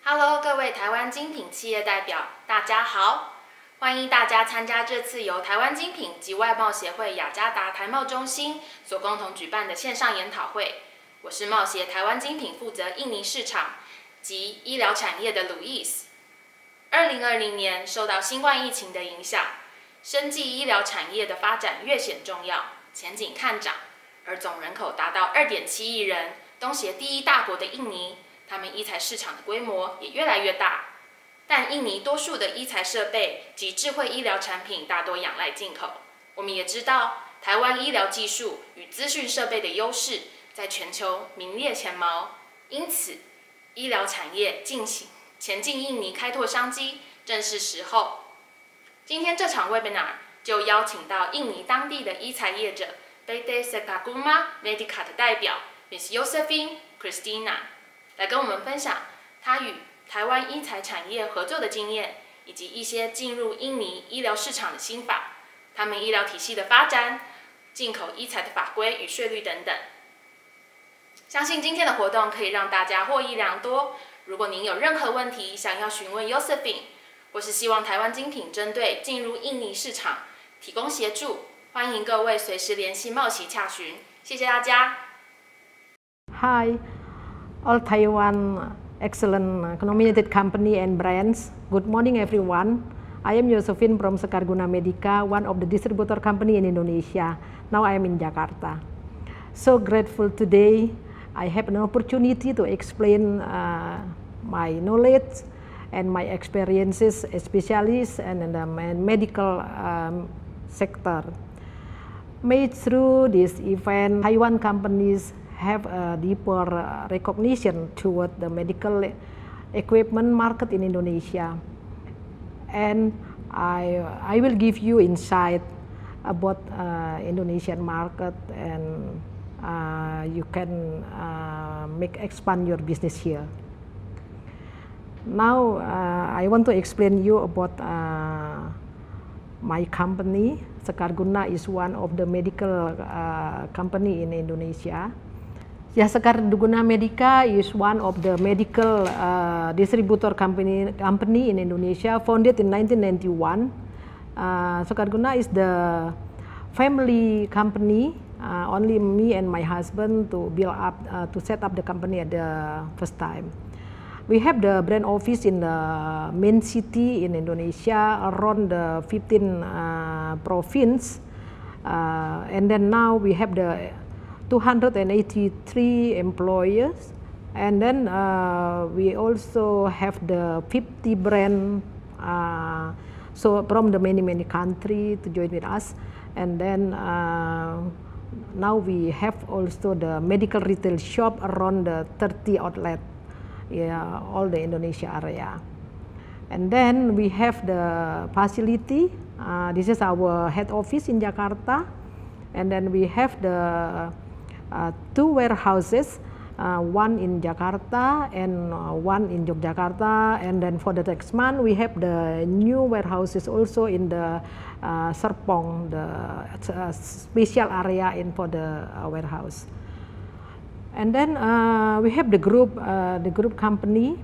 Hello， 各位台湾精品企业代表，大家好！欢迎大家参加这次由台湾精品及外贸协会雅加达台贸中心所共同举办的线上研讨会。我是贸协台湾精品负责印尼市场及医疗产业的 Louis。2020年受到新冠疫情的影响，生技医疗产业的发展越显重要，前景看涨。而总人口达到2.7亿人，东协第一大国的印尼，他们医材市场的规模也越来越大。但印尼多数的医材设备及智慧医疗产品大多仰赖进口。我们也知道，台湾医疗技术与资讯设备的优势在全球名列前茅，因此医疗产业前进印尼开拓商机正是时候。今天这场 webinar 就邀请到印尼当地的医材业者 PT Sekarguna Medica 的代表 Miss Josephine Christina 来跟我们分享她与台湾医材产业合作的经验，以及一些进入印尼医疗市场的心法，他们医疗体系的发展、进口医材的法规与税率等等。相信今天的活动可以让大家获益良多。如果您有任何问题想要询问 Josephine， 或是希望台湾精品针对进入印尼市场提供协助，欢迎各位随时联系贸协洽询。谢谢大家。Hi, all Taiwan excellent nominated company and brands. Good morning, everyone. I am Josephine from Sekarguna Medica, one of the distributor company in Indonesia. Now I am in Jakarta. So grateful today. I have an opportunity to explain my knowledge and my experiences, especially in the medical sector. Made through this event, Taiwan companies have a deeper recognition toward the medical equipment market in Indonesia. And I will give you insight about Indonesian market, and you can expand your business here. Now I want to explain you about my company. Sekarguna is one of the medical company in Indonesia. Yeah, Sekarguna Medica is one of the medical distributor company in Indonesia, founded in 1991. Sekarguna is the family company. Only me and my husband to set up the company at the first time. We have the brand office in the main city in Indonesia, around the 15 province, and then now we have the 283 employees, and then we also have the 50 brand so from the many country to join with us, and then now we have also the medical retail shop around the 30 outlet, yeah, all the Indonesia area. And then we have the facility. This is our head office in Jakarta, and then we have the 2 warehouses, one in Jakarta and one in Yogyakarta. And then for the next month, we have the new warehouses also in the Serpong, the special area for the warehouse. And then we have the group company.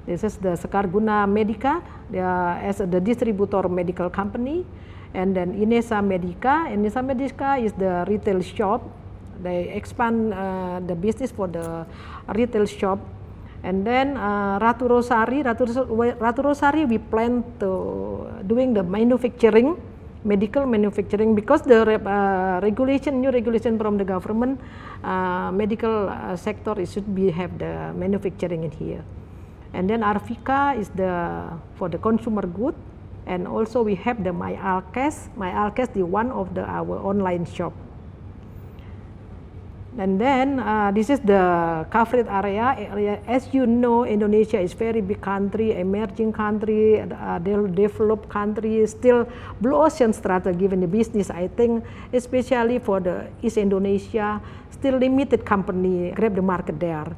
This is the Sekarguna Medica as the distributor medical company, and then Inesa Medica. Inesa Medica is the retail shop. They expand the business for the retail shop. And then Ratu Rosari, we plan to doing the manufacturing, medical manufacturing, because the new regulation from the government, medical sector should have the manufacturing in here. And then Arvika is for the consumer good, and also we have the MyAlkes. MyAlkes is one of our online shop. And then this is the coverage area. As you know, Indonesia is very big country, emerging country, developed country, still blue ocean strategy in the business. I think especially for the East Indonesia, still limited company grab the market there.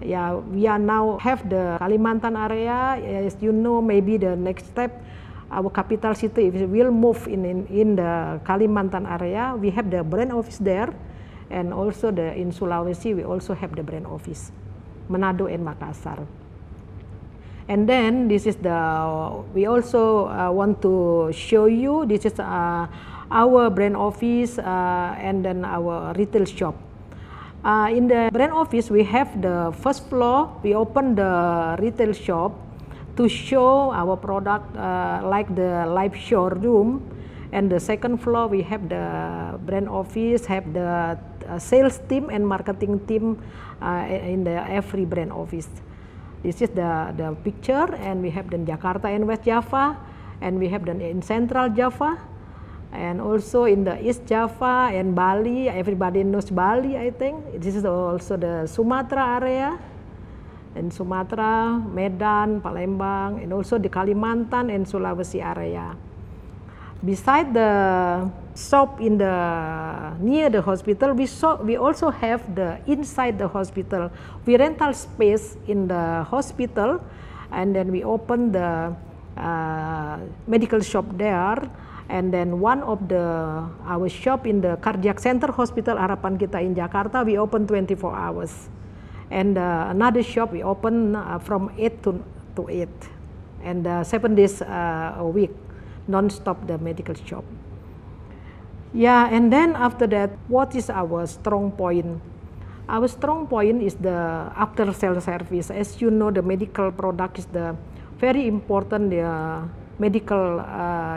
Yeah, we are now have the Kalimantan area. As you know, maybe the next step, our capital city will move in the Kalimantan area. We have the brand office there. And also in Sulawesi, we also have the brand office, Manado and Makassar. And then this is we also want to show you, this is our brand office and then our retail shop. In the brand office, we have the first floor, we open the retail shop to show our product like the live showroom. And the second floor, we have the brand office, have the sales team and marketing team in every brand office. This is the picture, and we have the Jakarta and West Java, and we have the in Central Java, and also in the East Java and Bali. Everybody knows Bali, I think. This is also the Sumatra area, and Sumatra, Medan, Palembang, and also the Kalimantan and Sulawesi area. Beside the shop in the near the hospital, we also have the inside the hospital. We rental space in the hospital, and then we open the medical shop there. And then one of our shop in the cardiac center hospital Harapan Kita in Jakarta, we open 24 hours. And another shop we open from 8 to 8, and 7 days a week. Non-stop the medical shop. Yeah, and then after that, what is our strong point? Our strong point is the after sale service. As you know, the medical product is the very important medical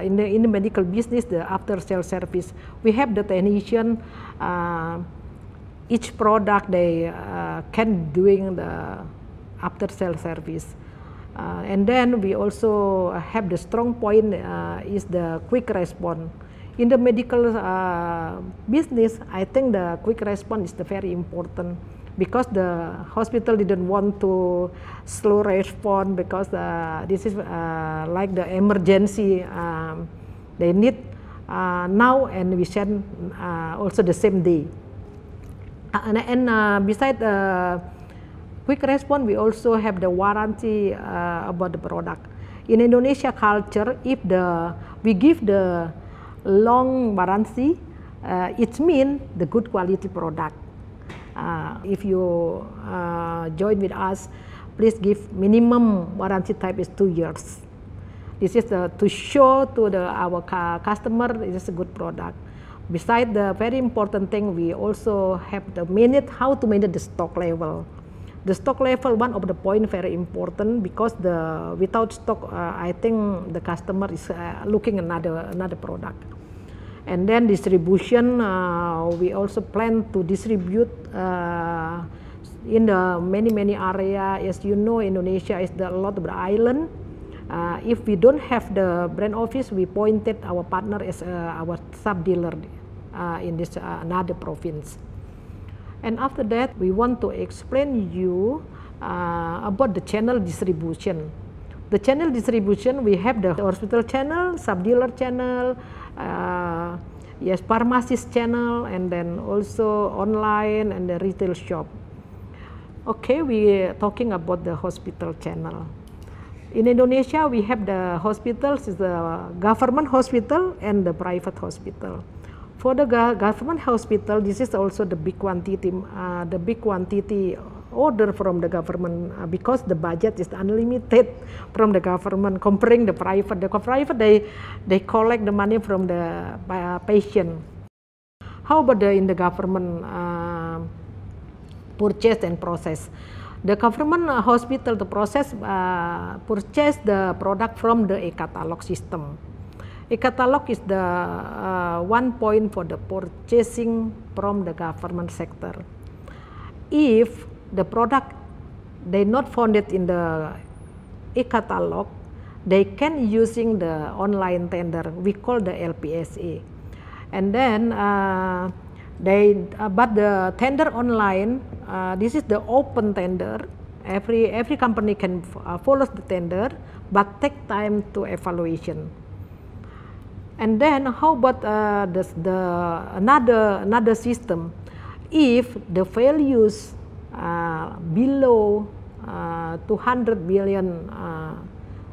in the medical business. The after sale service, we have the technician. Each product they can doing the after sale service. And then we also have the strong point is the quick response. In the medical business, I think the quick response is the very important, because the hospital didn't want to slow respond, because this is like the emergency they need now, and we send also the same day. And beside quick response, we also have the warranty about the product. In Indonesia culture, if we give the long warranty, it means the good quality product. If you join with us, please give minimum warranty type is 2 years. This is to show to our customer it is a good product. Besides the very important thing, we also have how to manage the stock level. The stock level, one of the point very important, because without stock, I think the customer is looking another product. And then distribution, we also plan to distribute in the many area. As you know, Indonesia is a lot of the island. If we don't have the brand office, we appointed our partner as our sub dealer in this another province. And after that, we want to explain you about the channel distribution. The channel distribution, we have the hospital channel, sub-dealer channel, yes, pharmacist channel, and then also online and the retail shop. Okay, we are talking about the hospital channel. In Indonesia, we have the hospitals, the government hospital and the private hospital. For the government hospital, this is also the big quantity order from the government, because the budget is unlimited from the government comparing the private. The private, they collect the money from the patient. How about in the government purchase and process? The government hospital, the process purchase the product from the e-catalog system. E-catalog is the one point for the purchasing from the government sector. If the product they not founded in the e-catalog, they can using the online tender. We call the LPSA, and then but the tender online, this is the open tender. Every company can follow the tender, but take time to evaluation. And then how about another system? If the values below 200 billion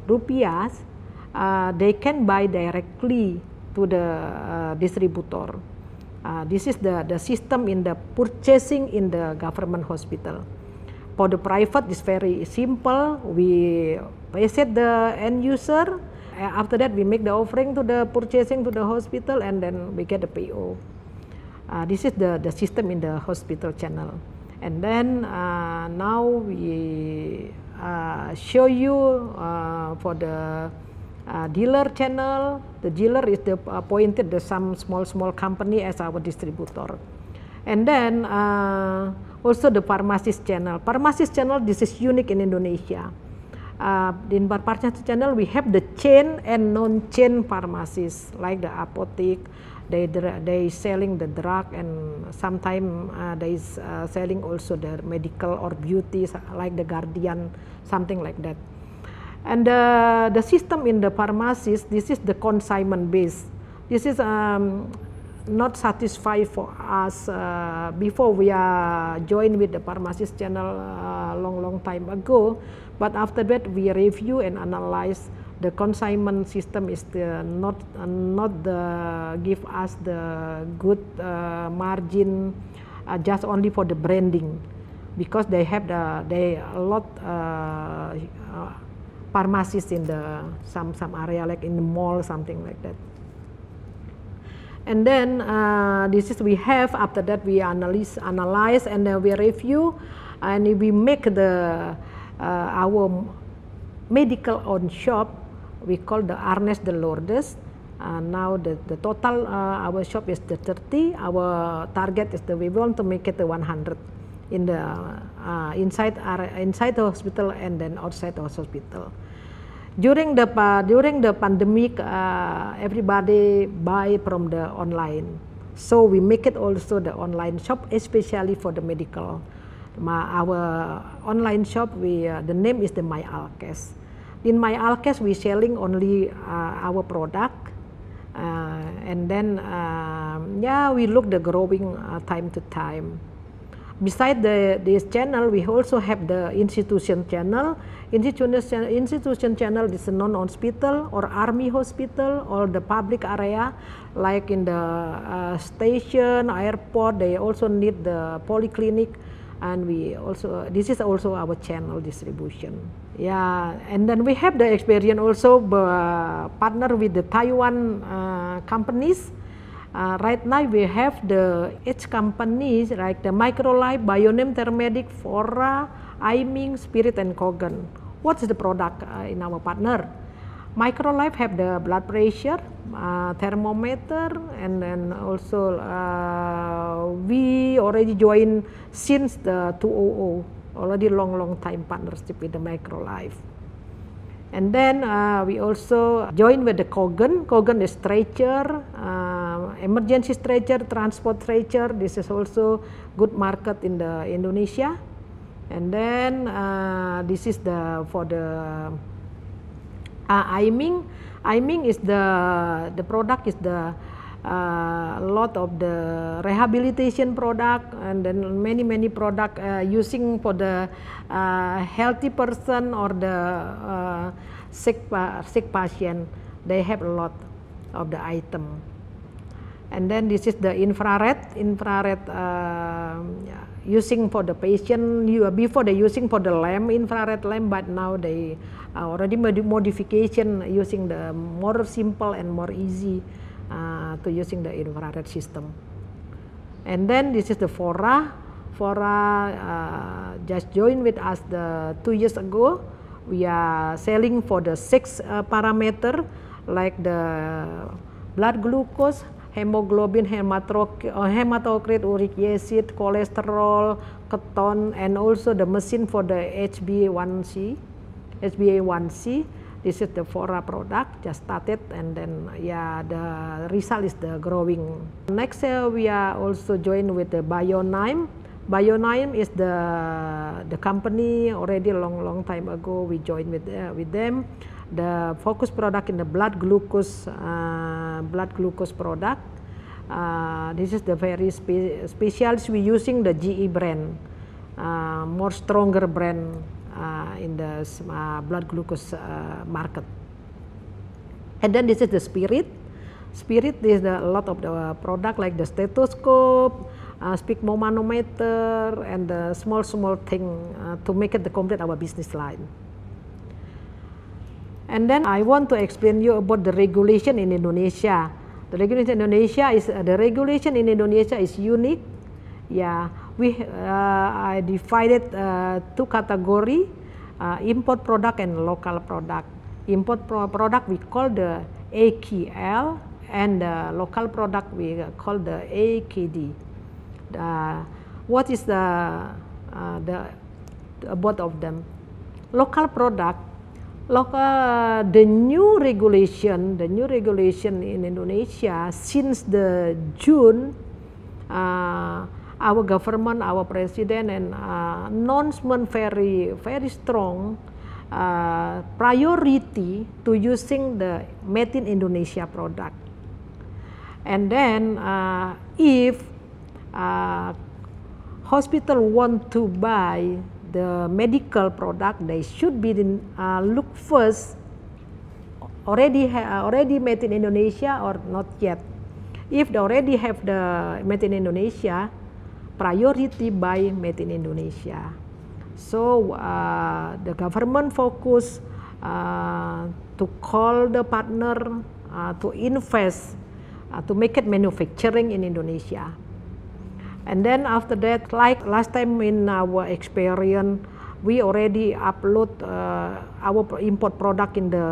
rupiah, they can buy directly to the distributor. This is the system in the purchasing in the government hospital. For the private, it's very simple. We visit the end user. After that, we make the offering to the purchasing to the hospital, and then we get the PO. This is the system in the hospital channel. And then now we show you for the dealer channel. The dealer is appointed some small company as our distributor. And then also the pharmacist channel. Pharmacist channel, this is unique in Indonesia. In pharmacist channel, we have the chain and non-chain pharmacies, like the apotheke. They selling the drug, and sometimes they selling also the medical or beauty, like the Guardian, something like that. And the system in the pharmacies, this is the consignment base. This is not satisfied for us before we are joined with the pharmacist channel long time ago. But after that, we review and analyze. The consignment system is not give us the good margin just only for the branding, because they have a lot pharmacies in the some area, like in the mall, something like that. And then this is we have. After that, we analyze, and then we review, and we make the our medical own shop. We call the Arnes de Lourdes. Now the total our shop is the 30. Our target is we want to make it the 100 in the inside the hospital and then outside the hospital. During the pandemic, everybody buy from the online, so we make it also the online shop, especially for the medical. Our online shop, the name is the My Alkes. In My Alkes, we selling only our product, and then we look the growing time to time. Besides this channel, we also have the institution channel. Institution channel is a non-hospital or army hospital or the public area, like in the station, airport. They also need the polyclinic, and this is also our channel distribution. Yeah, and then we have the experience also partner with the Taiwan companies. Right now we have each companies like the Microlife, Bionem, Thermedic, Fora, Aiming, Spirit, and Kogan. What's the product in our partner? Microlife have the blood pressure, thermometer, and then also we already joined since the 2000, already long time partnership with the Microlife. And then we also joined with the Kogan. Kogan is stretcher, emergency stretcher, transport stretcher. This is also good market in the Indonesia. And then this is for the Aiming. Aiming is the product is the lot of the rehabilitation product, and then many product using for the healthy person or the sick patient. They have a lot of the item. And then this is the infrared using for the patient. Before they using for the lamp, infrared lamp, but now they already modification using the more simple and more easy to using the infrared system. And then this is the Fora. Fora just joined with us 2 years ago. We are selling for the 6 parameter, like the blood glucose, hemoglobin, hematocrit, uric acid, cholesterol, ketone, and also the machine for the HbA1c. This is the Fora product, just started, and then the result is the growing. Next we are also joined with the Bionym. Bionym is the company already long time ago. We joined with them. The focus product in the blood glucose product. This is the very special. We using the GE brand, more stronger brand in the blood glucose market. And then this is the Spirit. Spirit is a lot of the product like the stethoscope, speak manometer, and the small thing to make it the complete our business line. And then I want to explain you about the regulation in Indonesia. The regulation in Indonesia is unique. Yeah, I divided two category, import product and local product. Import product we call the AQL, and the local product we call the AKD. What is the both of them? Local product. The new regulation in Indonesia since the June, our government, our president, and announcement very strong priority to using the made in Indonesia product. And then if hospital want to buy the medical product, they should be look first already made in Indonesia or not yet. If they already have the made in Indonesia, priority buy made in Indonesia. So the government focus to call the partner to invest to make it manufacturing in Indonesia. And then after that, like last time in our experience, we already upload our import product in the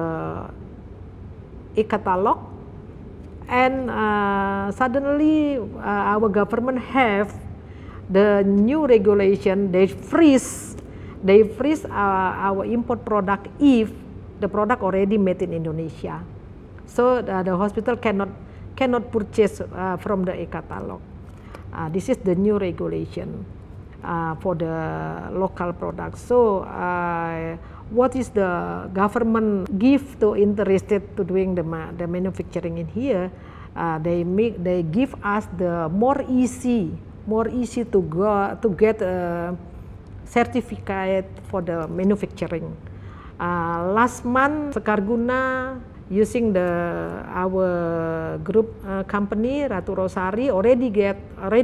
e-catalog, and suddenly our government have the new regulation. They freeze our import product if the product already made in Indonesia. So the hospital cannot purchase from the e-catalog. This is the new regulation for the local products. So what is the government give to interested to doing the manufacturing in here? They give us the more easy to get a certificate for the manufacturing. Last month, Sekarguna using our group company Ratu Rosari already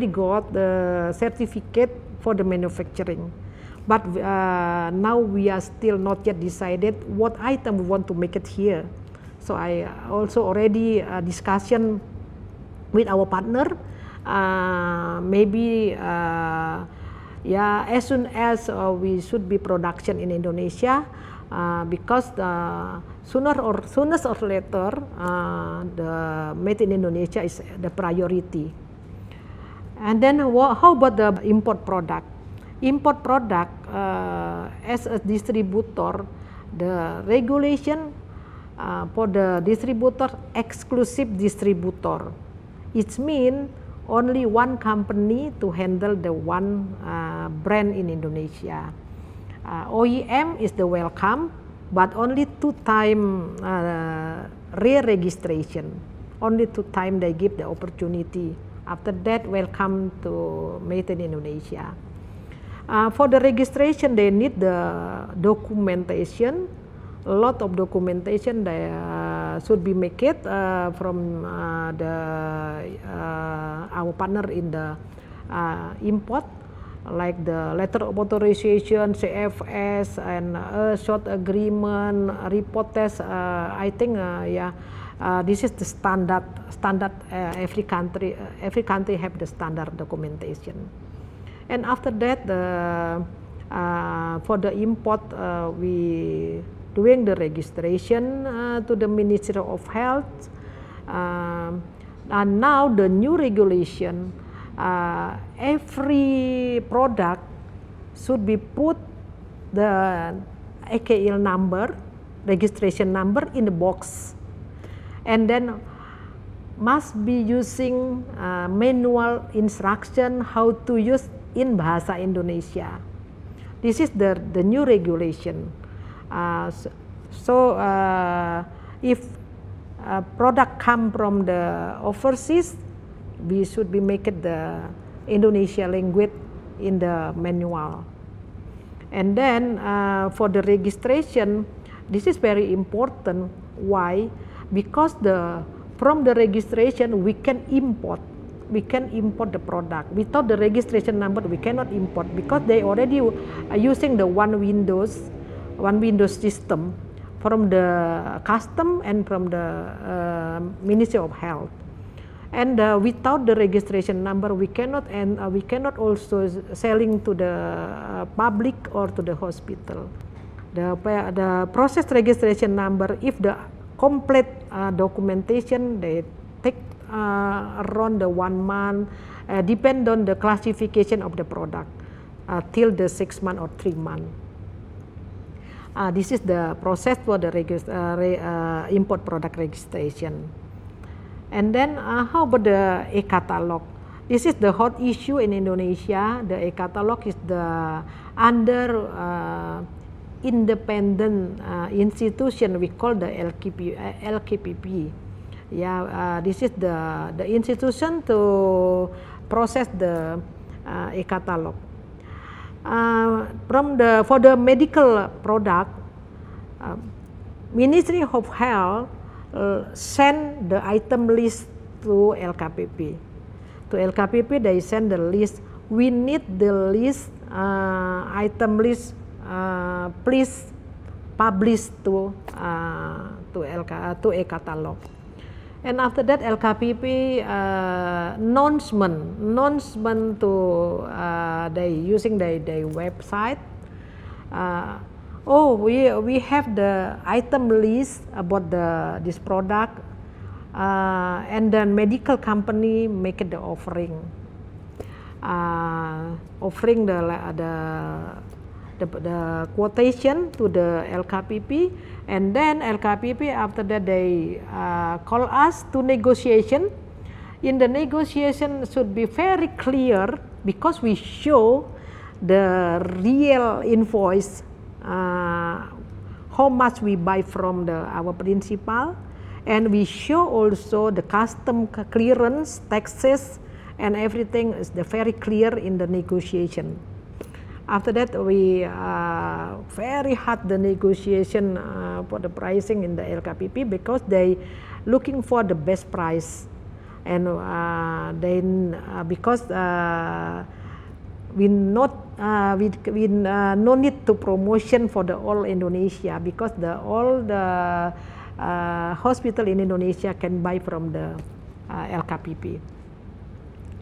got the certificate for the manufacturing, but now we are still not yet decided what item we want to make it here. So I also already discussion with our partner, maybe as soon as we should be production in Indonesia. Because sooner or later the made in Indonesia is the priority. And then how about the import product? Import product as a distributor, the regulation for the distributor, exclusive distributor. It means only one company to handle the one brand in Indonesia. OEM is the welcome, but only 2 times re-registration. Only 2 times they give the opportunity. After that, welcome to made in Indonesia. For the registration, they need the documentation. A lot of documentation they should be made from our partner in the import, like the letter of authorization, CFS, and short agreement, report test. I think this is the standard. Every country have the standard documentation. And after that, for the import, we doing the registration to the Ministry of Health. And now the new regulation. Every product should be put the AQL number, registration number in the box, and then must be using manual instruction how to use in Bahasa Indonesia. This is the new regulation. If a product come from the overseas, we should be make it the Indonesia language in the manual. And then for the registration, this is very important. Why? Because from the registration we can import we can import the product. Without the registration number, we cannot import because they already are using the one Windows system from the custom and from the Ministry of Health. And without the registration number, we cannot also selling to the public or to the hospital. The process registration number, if the complete documentation, they take around the 1 month, depend on the classification of the product, till the 6 months or 3 months. This is the process for the import product registration. And then how about the e-catalog? This is the hot issue in Indonesia. The e-catalog is the under independent institution we call the LKPP. Yeah, this is the institution to process the e-catalog. For the medical product, Ministry of Health send the item list to LKPP. To LKPP, they send the list. We need the list, item list. Please publish to e-catalog. And after that, LKPP announcement to they using their website. We have the item list about this product, and then medical company make the offering the quotation to the LKPP, and then LKPP after that they call us to negotiation. In the negotiation should be very clear because we show the real invoice, how much we buy from our principal, and we show also the custom clearance, taxes, and everything is very clear in the negotiation. After that, we very hard the negotiation for the pricing in the LKPP because they looking for the best price, and then because we no need to promotion for the all Indonesia because all the hospital in Indonesia can buy from the LKPP.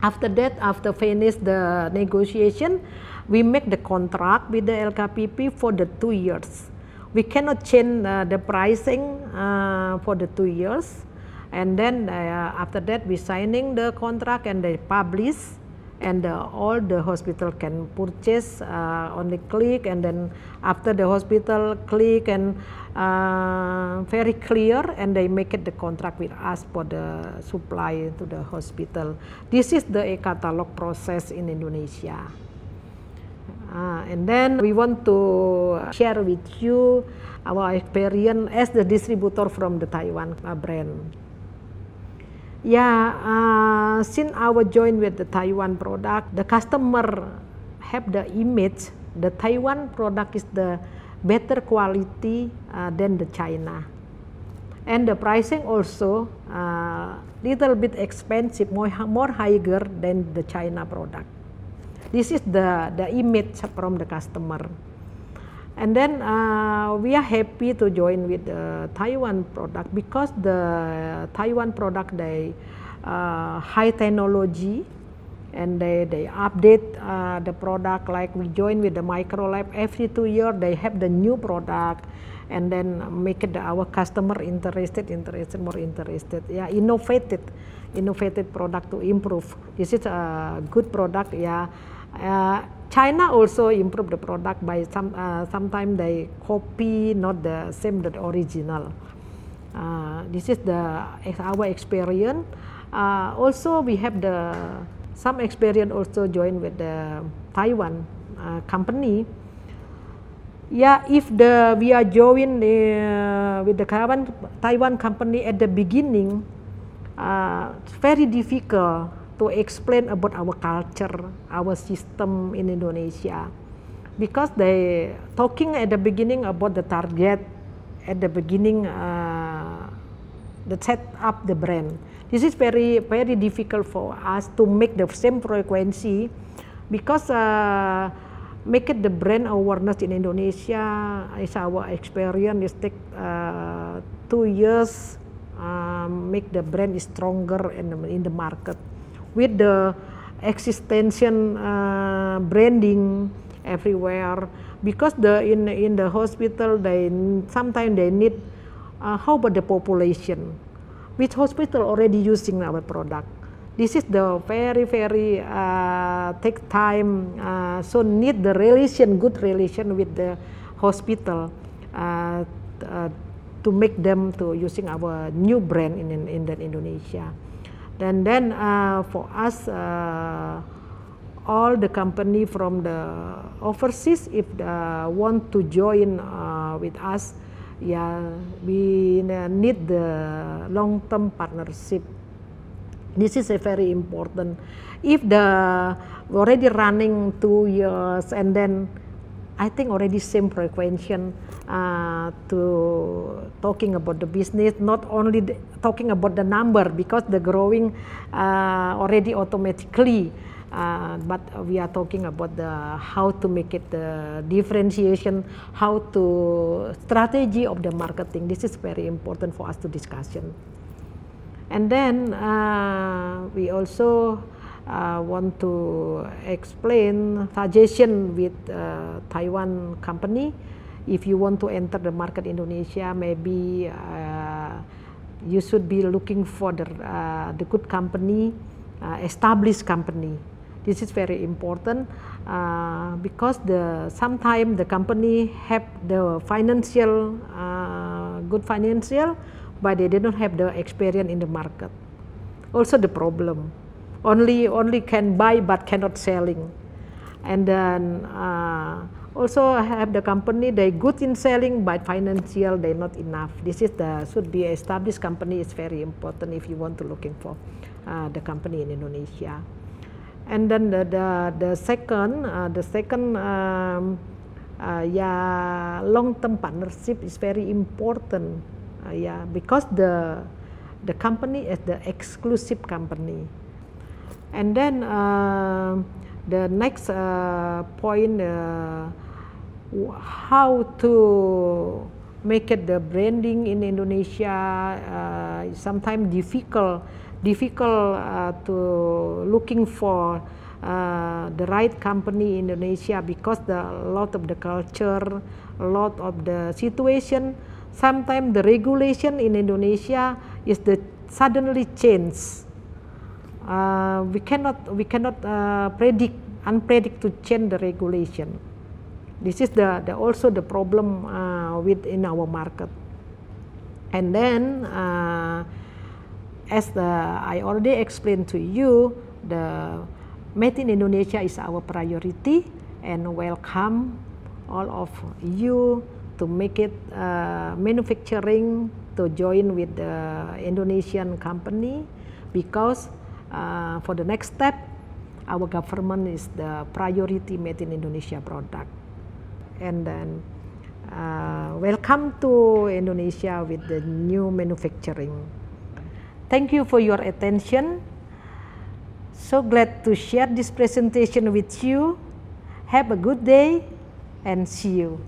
After that, after finish the negotiation, we make the contract with the LKPP for the 2 years. We cannot change the pricing for the 2 years. And then after that, we signing the contract and they publish, and all the hospital can purchase on the click, and then after the hospital click and very clear, and they make it the contract with us for the supply to the hospital. This is the e-catalog process in Indonesia. And then we want to share with you our experience as the distributor from the Taiwan brand. Yeah, since our join with the Taiwan product, the customer have the image the Taiwan product is the better quality than the China, and the pricing also little bit expensive, more higher than the China product. This is the image from the customer. And then we are happy to join with the Taiwan product because the Taiwan product, they high technology, and they update the product. Like we join with the Microlab, every 2 years they have the new product, and then make it our customer interested, more interested. Yeah, innovated product to improve. This is a good product. Yeah. China also improve the product by sometimes they copy, not the same the original. This is our experience. Also we have some experience also join with the Taiwan company. Yeah, if we are join with the Taiwan company at the beginning, it's very difficult to explain about our culture, our system in Indonesia, because they talking at the beginning about the target, at the beginning, the set up the brand. This is very difficult for us to make the same frequency, because make it the brand awareness in Indonesia is our experience. It take 2 years make the brand is stronger in the market with the existential branding everywhere, because in the hospital sometimes they need how about the population, which hospital already using our product. This is the very take time, so need the good relation with the hospital to make them to using our new brand in Indonesia. And then for us, all the company from the overseas, if want to join with us, we need the long-term partnership. This is a very important. If already running 2 years, and then I think already same frequency to talking about the business, not only talking about the number, because the growing already automatically, but we are talking about how to make it the differentiation, how to strategy of the marketing. This is very important for us to discussion. And then we also want to explain suggestion with Taiwan company. If you want to enter the market Indonesia, maybe you should be looking for the good company, established company. This is very important because sometimes the company have the financial good financial, but they don't have the experience in the market. Also the problem, only can buy but cannot selling. And then also have the company, they good in selling, but financial they not enough. This is should be established company is very important if you want to looking for the company in Indonesia. And then the second long-term partnership is very important. Because the company is the exclusive company. And then the next point, how to make it the branding in Indonesia sometimes difficult to looking for the right company in Indonesia, because a lot of the culture, a lot of the situation. Sometimes the regulation in Indonesia is suddenly change. We cannot unpredict to change the regulation. This is also the problem within our market. And then, as I already explained to you, the Made in Indonesia is our priority, and welcome all of you to make it manufacturing to join with the Indonesian company, because for the next step, our government is the priority Made in Indonesia product. And then welcome to Indonesia with the new manufacturing. Thank you for your attention. So glad to share this presentation with you. Have a good day and see you.